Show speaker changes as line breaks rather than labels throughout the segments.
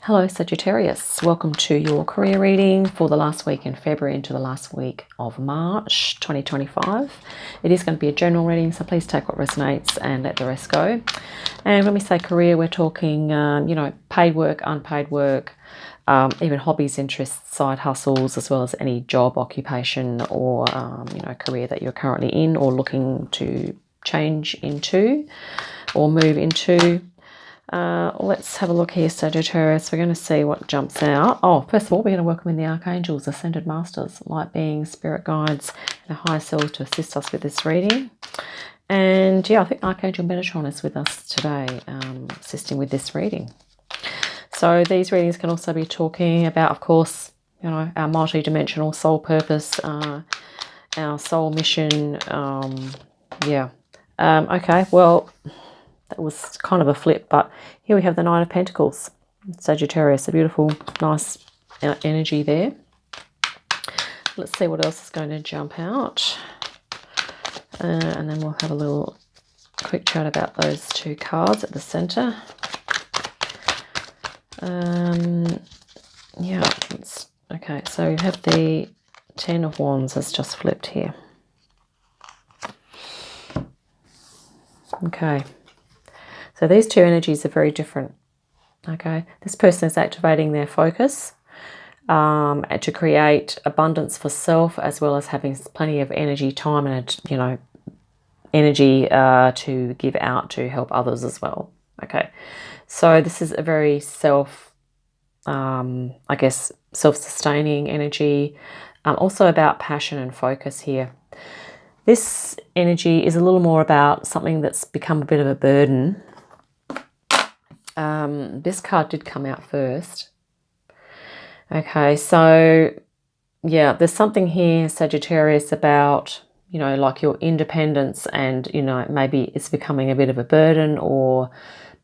Hello Sagittarius, welcome to your career reading for the last week in February into the last week of March 2025. It is going to be a general reading, so please take what resonates and let the rest go. And when we say career, we're talking, paid work, unpaid work, even hobbies, interests, side hustles, as well as any job, occupation or, career that you're currently in or looking to change into or move into. Let's have a look here, Sagittarius. We're going to see what jumps out. Oh, first of all, we're going to welcome in the Archangels, Ascended Masters, light beings, spirit guides, and higher selves to assist us with this reading. And yeah, I think Archangel Metatron is with us today, assisting with this reading. So these readings can also be talking about, of course, our multi-dimensional soul purpose, our soul mission. Okay, well, that was kind of a flip, but here we have the Nine of Pentacles, Sagittarius, a beautiful, nice energy there. Let's see what else is going to jump out. And then we'll have a little quick chat about those two cards at the center. Okay, so we have the Ten of Wands has just flipped here. Okay. So these two energies are very different, okay? This person is activating their focus to create abundance for self, as well as having plenty of energy, time, and, energy to give out to help others as well, okay? So this is a very self-sustaining energy, also about passion and focus here. This energy is a little more about something that's become a bit of a burden. This card did come out first. Okay, so yeah, there's something here, Sagittarius, about, like your independence and, maybe it's becoming a bit of a burden, or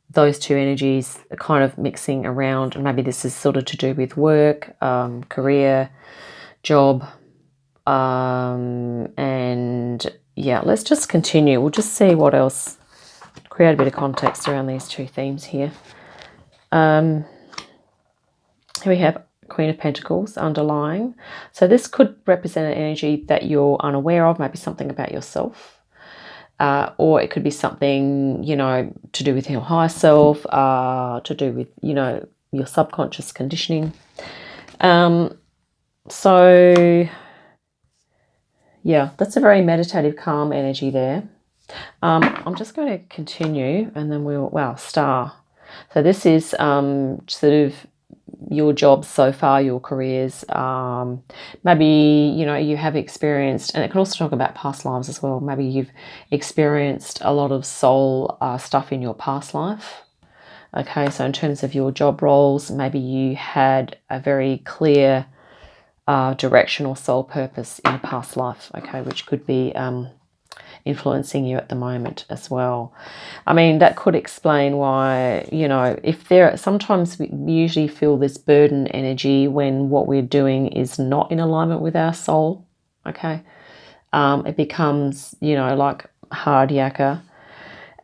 those two energies are kind of mixing around. And maybe this is sort of to do with work, career, job. And yeah, let's just continue. We'll just see what else, create a bit of context around these two themes here. Here we have Queen of Pentacles underlying. So this could represent an energy that you're unaware of, maybe something about yourself. Or it could be something, to do with your higher self, to do with, your subconscious conditioning. So yeah, that's a very meditative, calm energy there. I'm just going to continue and then Star. So this is sort of your jobs so far, your careers. Maybe, you have experienced, and it can also talk about past lives as well. Maybe you've experienced a lot of soul stuff in your past life. Okay, so in terms of your job roles, maybe you had a very clear direction or soul purpose in a past life, okay, which could be influencing you at the moment as well. I mean, that could explain why, if sometimes we usually feel this burden energy when what we're doing is not in alignment with our soul, okay? It becomes, like hard yakka.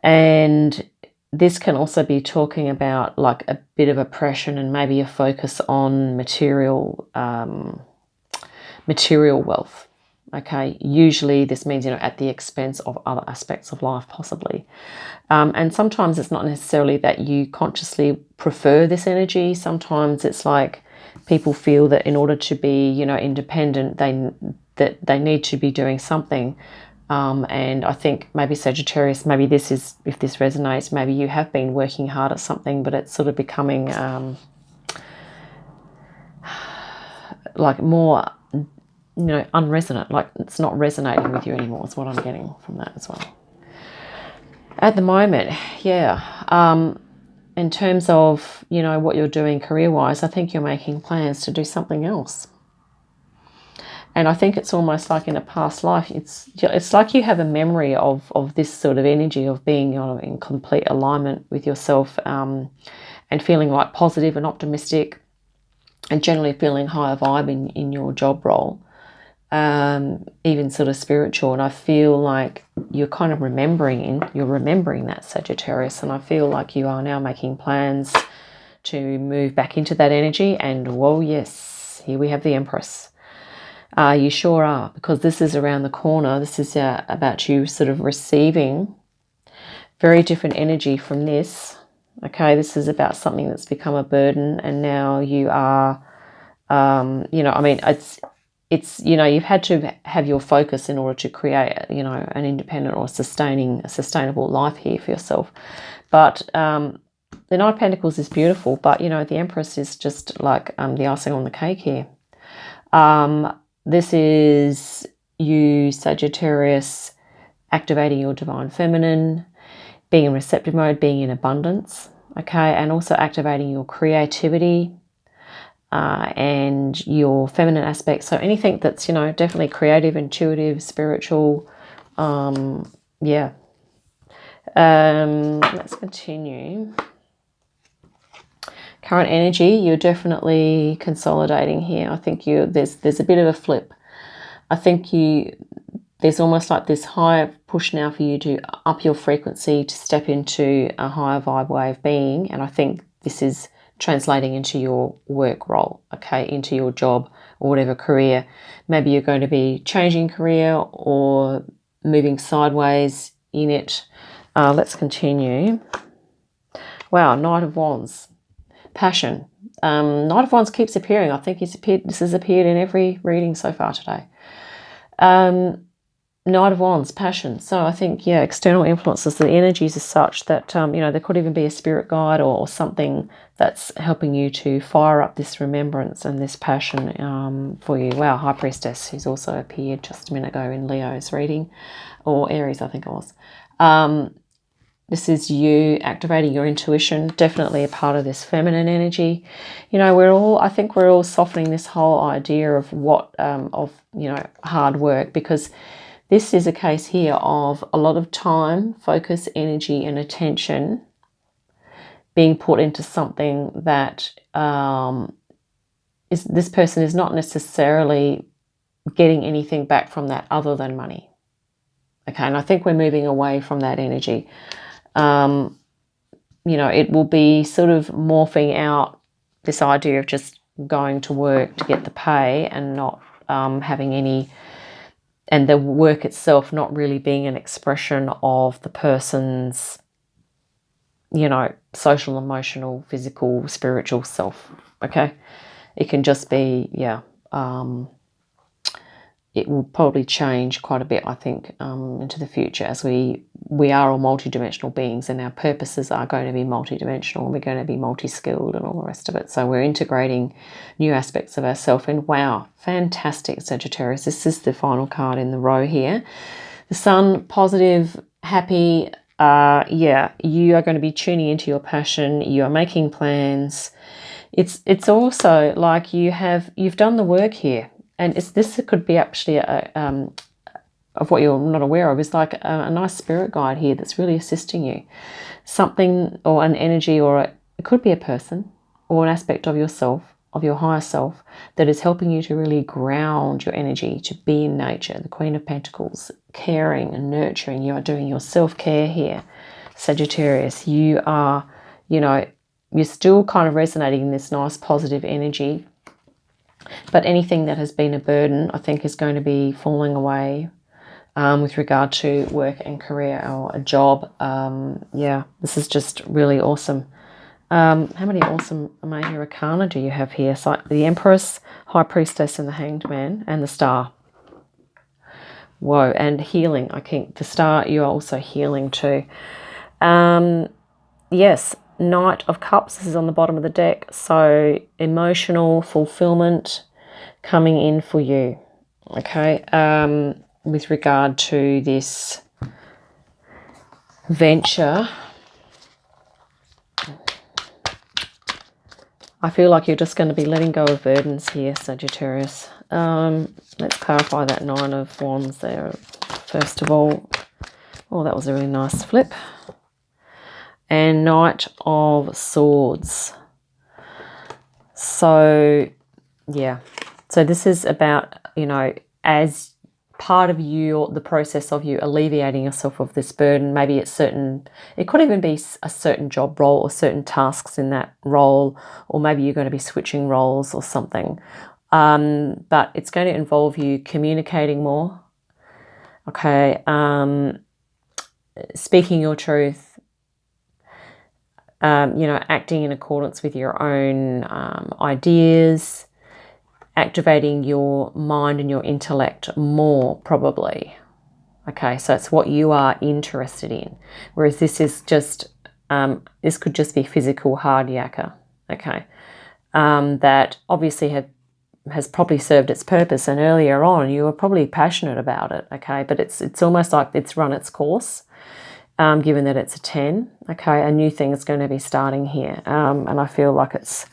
And this can also be talking about like a bit of oppression and maybe a focus on material wealth. Okay, usually this means, at the expense of other aspects of life, possibly. And sometimes it's not necessarily that you consciously prefer this energy. Sometimes it's like people feel that in order to be, independent, they need to be doing something. And I think maybe Sagittarius, maybe this is, if this resonates, maybe you have been working hard at something, but it's sort of becoming like more, unresonant, like it's not resonating with you anymore, is what I'm getting from that as well. At the moment, yeah, in terms of, what you're doing career-wise, I think you're making plans to do something else. And I think it's almost like in a past life, it's like you have a memory of this sort of energy of being in complete alignment with yourself, and feeling like positive and optimistic, and generally feeling higher vibe in your job role. Even sort of spiritual, and I feel like you're kind of remembering that, Sagittarius, and I feel like you are now making plans to move back into that energy. And whoa, yes, here we have the Empress. You sure are, because this is around the corner. This is about you sort of receiving very different energy from this. Okay, this is about something that's become a burden, and now you are, you know, I mean, it's you know, you've had to have your focus in order to create, you know, an independent or sustainable life here for yourself. But the Knight of Pentacles is beautiful, but, you know, the Empress is just like the icing on the cake here. This is you, Sagittarius, activating your divine feminine, being in receptive mode, being in abundance, okay, and also activating your creativity and your feminine aspects. So anything that's, you know, definitely creative, intuitive, spiritual, yeah. Let's continue. Current energy, you're definitely consolidating here. I think there's a bit of a flip. I think there's almost like this higher push now for you to up your frequency, to step into a higher vibe way of being. And I think this is translating into your work role, okay, into your job or whatever career. Maybe you're going to be changing career or moving sideways in it. Let's continue. Wow, Knight of Wands. Passion. Knight of Wands keeps appearing. I think this has appeared in every reading so far today. Knight of Wands, passion. So I think, yeah, external influences, the energies are such that, you know, there could even be a spirit guide or something that's helping you to fire up this remembrance and this passion for you. Wow, High Priestess, who's also appeared just a minute ago in Leo's reading, or Aries, I think it was. This is you activating your intuition, definitely a part of this feminine energy. You know, I think we're all softening this whole idea of what, you know, hard work, because this is a case here of a lot of time, focus, energy, and attention being put into something that this person is not necessarily getting anything back from that other than money. Okay, and I think we're moving away from that energy. You know, it will be sort of morphing out this idea of just going to work to get the pay and not having any, and the work itself not really being an expression of the person's, you know, social, emotional, physical, spiritual self. Okay, it can just be, yeah. It will probably change quite a bit, I think, into the future, as we are all multidimensional beings, and our purposes are going to be multidimensional, and we're going to be multi-skilled and all the rest of it. So we're integrating new aspects of ourselves. And wow, fantastic, Sagittarius. This is the final card in the row here. The Sun, positive, happy. Yeah, you are going to be tuning into your passion. You are making plans. It's also like you've done the work here. And this could be actually of what you're not aware of, is like a nice spirit guide here that's really assisting you. Something, or an energy, or it could be a person or an aspect of yourself, of your higher self, that is helping you to really ground your energy, to be in nature. The Queen of Pentacles, caring and nurturing. You are doing your self-care here, Sagittarius. You are, you know, you're still kind of resonating in this nice positive energy. But anything that has been a burden, I think, is going to be falling away with regard to work and career or a job. Yeah, this is just really awesome. How many awesome major arcana do you have here? So the Empress, High Priestess, and the Hanged Man, and the Star. Whoa, and healing. I think the Star, you are also healing too. Yes, Knight of Cups, this is on the bottom of the deck. So emotional fulfillment coming in for you, okay, with regard to this venture. I feel like you're just going to be letting go of burdens here, Sagittarius. Let's clarify that Nine of Wands there first of all. Oh, that was a really nice flip. And Knight of Swords. So, yeah. So this is about, you know, as part of you, the process of you alleviating yourself of this burden. Maybe it's certain, it could even be a certain job role or certain tasks in that role, or maybe you're going to be switching roles or something. But it's going to involve you communicating more, okay, speaking your truth, acting in accordance with your own ideas, activating your mind and your intellect more, probably. Okay, so it's what you are interested in. Whereas this is just, this could just be physical hard yakka, okay, that obviously has probably served its purpose, and earlier on you were probably passionate about it, okay, but it's almost like it's run its course, given that it's a 10, okay, a new thing is going to be starting here, and I feel like it's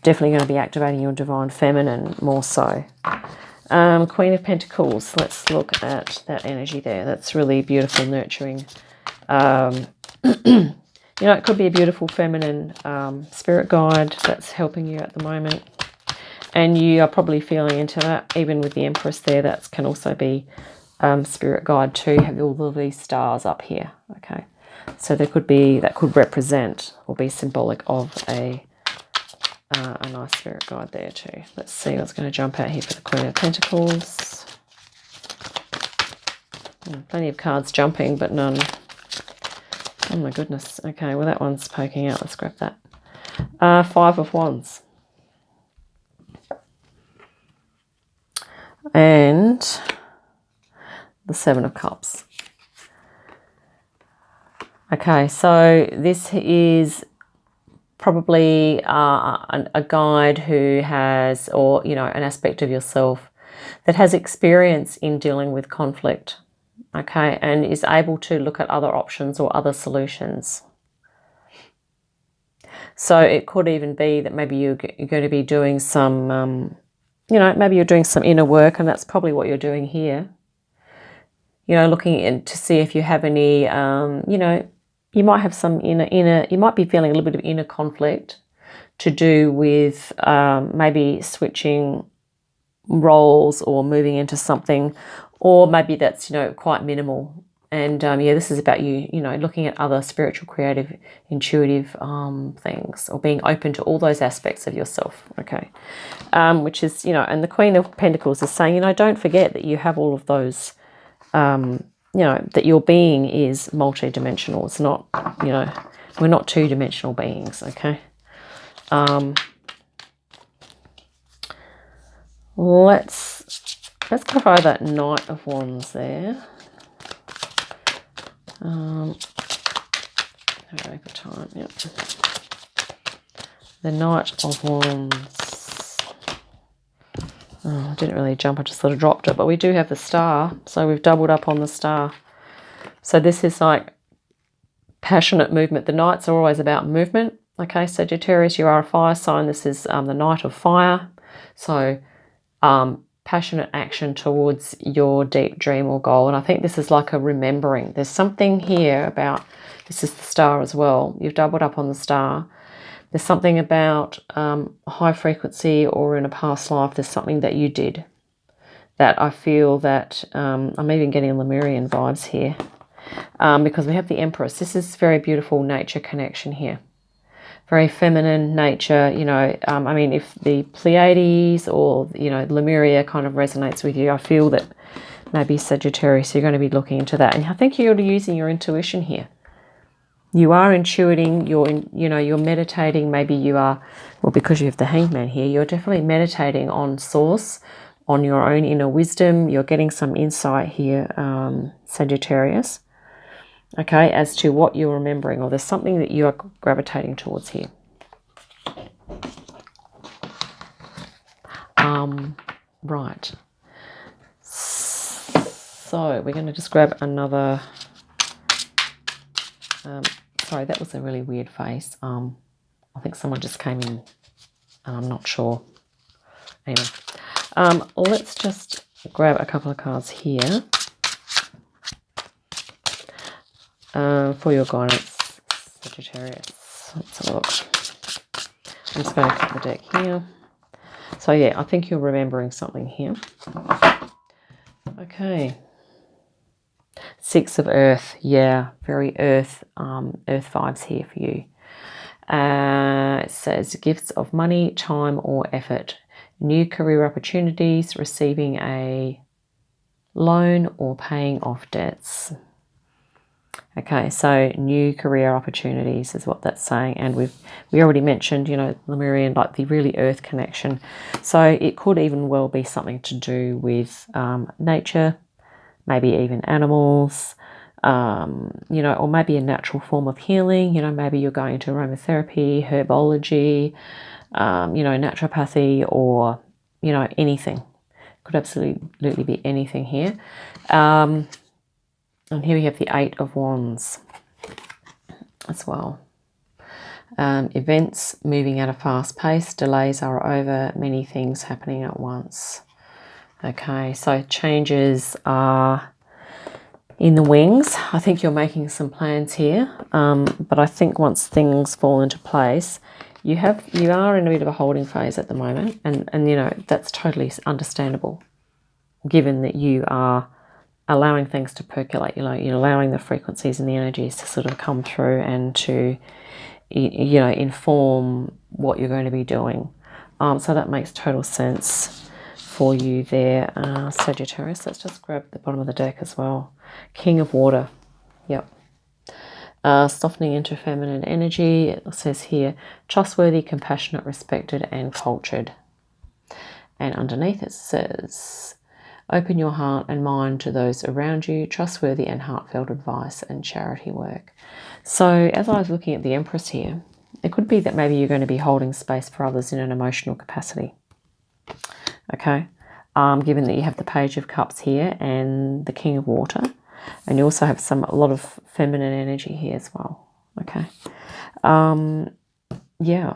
definitely going to be activating your divine feminine more so. Queen of Pentacles, let's look at that energy there. That's really beautiful, nurturing. It could be a beautiful feminine spirit guide that's helping you at the moment. And you are probably feeling into that, even with the Empress there. That can also be spirit guide too. You have all of these stars up here, okay? So there could be, that could represent or be symbolic of a nice spirit guide there too. Let's see what's going to jump out here for the Queen of Pentacles. Plenty of cards jumping, but none. Oh my goodness. Okay, well that one's poking out. Let's grab that. 5 of Wands. And the 7 of Cups. Okay, so this is probably a guide who has, or an aspect of yourself that has experience in dealing with conflict, okay, and is able to look at other options or other solutions. So it could even be that maybe you're going to be doing some, maybe you're doing some inner work, and that's probably what you're doing here. Looking in to see if you have any, you might have some you might be feeling a little bit of inner conflict to do with maybe switching roles or moving into something, or maybe that's, quite minimal. And this is about you, looking at other spiritual, creative, intuitive things, or being open to all those aspects of yourself, okay? Which is, and the Queen of Pentacles is saying, don't forget that you have all of those, that your being is multi-dimensional. It's not, we're not two-dimensional beings, okay? Let's clarify that Knight of Wands there. Okay, for time, yep. The Knight of Wands. Oh, I didn't really jump, I just sort of dropped it, but we do have the Star, so we've doubled up on the Star. So this is like passionate movement. The Knights are always about movement. Okay, Sagittarius, you are a fire sign. This is the Knight of Fire. So passionate action towards your deep dream or goal. And I think this is like a remembering. There's something here about, this is the Star as well. You've doubled up on the Star. There's something about high frequency, or in a past life, there's something that you did that I feel that I'm even getting Lemurian vibes here, because we have the Empress. This is very beautiful nature connection here. Very feminine nature, I mean, if the Pleiades or, Lemuria kind of resonates with you, I feel that maybe Sagittarius, you're going to be looking into that. And I think you're using your intuition here. You are intuiting, you're meditating. Maybe you are, well, because you have the Hangman here, you're definitely meditating on source, on your own inner wisdom. You're getting some insight here, Sagittarius, okay, as to what you're remembering, or there's something that you are gravitating towards here. Right. So we're going to just grab another... sorry, that was a really weird face. I think someone just came in, and I'm not sure. Anyway, let's just grab a couple of cards here for your guidance, Sagittarius. Let's have a look. I'm just going to cut the deck here. So yeah, I think you're remembering something here. Okay. Six of Earth. Yeah, very earth vibes here for you. It says gifts of money, time, or effort. New career opportunities, receiving a loan, or paying off debts. Okay, so new career opportunities is what that's saying. And we already mentioned, you know, Lemurian, like the really earth connection. So it could even well be something to do with nature, maybe even animals, you know, or maybe a natural form of healing. You know, maybe you're going to aromatherapy, herbology, you know, naturopathy, or, you know, anything. Could absolutely be anything here. And here we have the Eight of Wands as well. Events moving at a fast pace. Delays are over. Many things happening at once. Okay, so changes are in the wings. I think you're making some plans here. But I think once things fall into place, you are in a bit of a holding phase at the moment. And you know, that's totally understandable, given that you are allowing things to percolate, you know, you're allowing the frequencies and the energies to sort of come through and to, you know, inform what you're going to be doing. So that makes total sense for you there, Sagittarius. Let's just grab the bottom of the deck as well. King of Water. Yep. Softening into feminine energy. It says here, trustworthy, compassionate, respected, and cultured. And underneath it says, open your heart and mind to those around you, trustworthy and heartfelt advice and charity work. So as I was looking at the Empress here, it could be that maybe you're going to be holding space for others in an emotional capacity. Okay, given that you have the Page of Cups here and the King of Water, and you also have a lot of feminine energy here as well. Okay, yeah.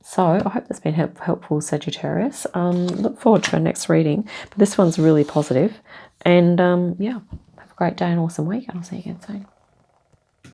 So I hope that's been helpful, Sagittarius. Look forward to our next reading. But this one's really positive. And yeah, have a great day and awesome week. And I'll see you again soon.